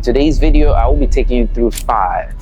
Today's video, I will be taking you through five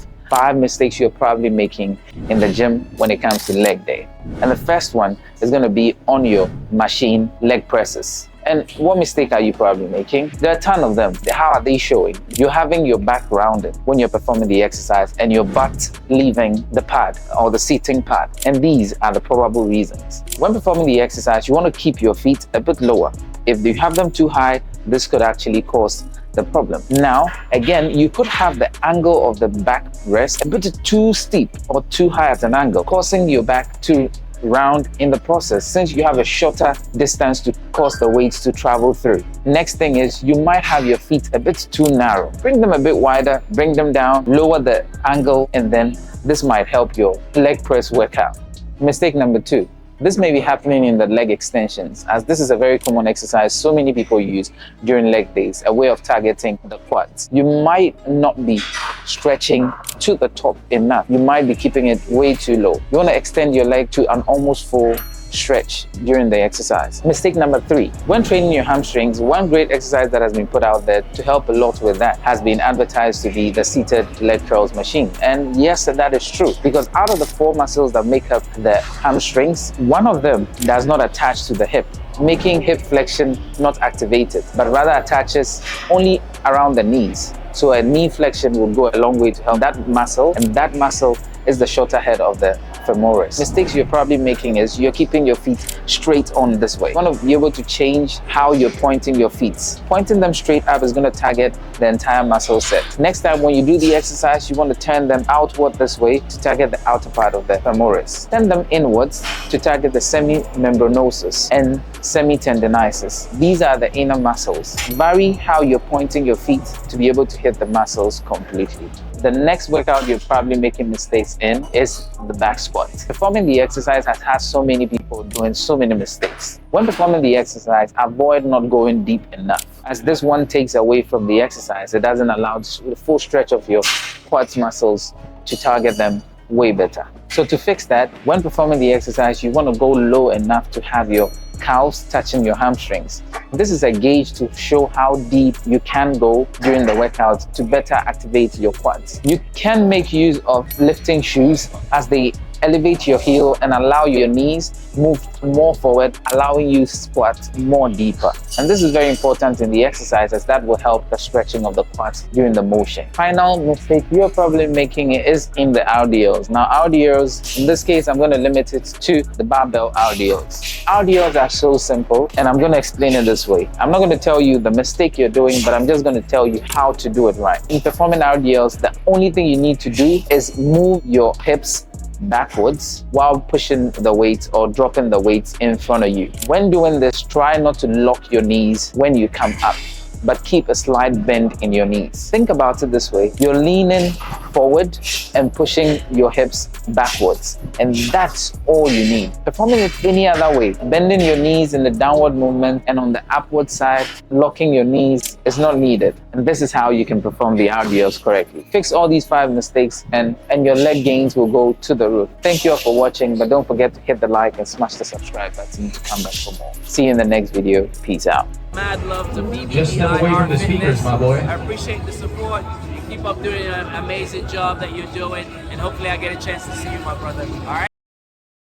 mistakes you're probably making in the gym when it comes to leg day. And the first one is going to be on your machine leg presses. And what mistake are you probably making? There are a ton of them. How are they showing? You're having your back rounded when you're performing the exercise and your butt leaving the pad or the seating pad. And these are the probable reasons. When performing the exercise, you want to keep your feet a bit lower. If you have them too high, this could actually cause the problem. Now, again, you could have the angle of the back rest a bit too steep or too high at an angle, causing your back to round in the process, since you have a shorter distance to cause the weights to travel through. Next thing is you might have your feet a bit too narrow. Bring them a bit wider, bring them down, lower the angle, and then this might help your leg press workout. Mistake number two. This may be happening in the leg extensions, as this is a very common exercise so many people use during leg days, a way of targeting the quads. You might not be stretching to the top enough. You might be keeping it way too low. You want to extend your leg to an almost full stretch during the exercise. Mistake number three. When training your hamstrings, one great exercise that has been put out there to help a lot with that has been advertised to be the seated leg curls machine. And yes, that is true, because out of the four muscles that make up the hamstrings, one of them does not attach to the hip, making hip flexion not activated, but rather attaches only around the knees. So a knee flexion will go a long way to help that muscle, and that muscle is the shorter head of the femoris. Mistakes you're probably making is you're keeping your feet straight on this way. You want to be able to change how you're pointing your feet. Pointing them straight up is going to target the entire muscle set. Next time when you do the exercise, you want to turn them outward this way to target the outer part of the femoris. Turn them inwards to target the semimembranosus and semitendinitis. These are the inner muscles. Vary how you're pointing your feet to be able to hit the muscles completely. The next workout you're probably making mistakes in is the back squat. Performing the exercise has had so many people doing so many mistakes. When performing the exercise, avoid not going deep enough, as this one takes away from the exercise. It doesn't allow the full stretch of your quads muscles to target them way better. So to fix that, when performing the exercise, you want to go low enough to have your calves touching your hamstrings. This is a gauge to show how deep you can go during the workout to better activate your quads. You can make use of lifting shoes, as they elevate your heel and allow your knees move more forward, allowing you to squat more deeper. And this is very important in the exercise, as that will help the stretching of the quads during the motion. Final mistake you're probably making is in the RDLs. Now RDLs, in this case, I'm going to limit it to the barbell RDLs. RDLs are so simple, and I'm going to explain it this way. I'm not going to tell you the mistake you're doing, but I'm just going to tell you how to do it right. In performing RDLs, the only thing you need to do is move your hips backwards while pushing the weights or dropping the weights in front of you. When doing this, try not to lock your knees when you come up, but keep a slight bend in your knees. Think about it this way. You're leaning forward and pushing your hips backwards, and that's all you need. Performing it any other way, bending your knees in the downward movement and on the upward side, locking your knees, is not needed. And this is how you can perform the RDLs correctly. Fix all these 5 mistakes and your leg gains will go to the roof. Thank you all for watching, but don't forget to hit the like and smash the subscribe button to come back for more. See you in the next video. Peace out. Mad love to BBI. Just step away from the speakers, my boy. I appreciate the support. You keep up doing an amazing job that you're doing, and hopefully I get a chance to see you, my brother. All right.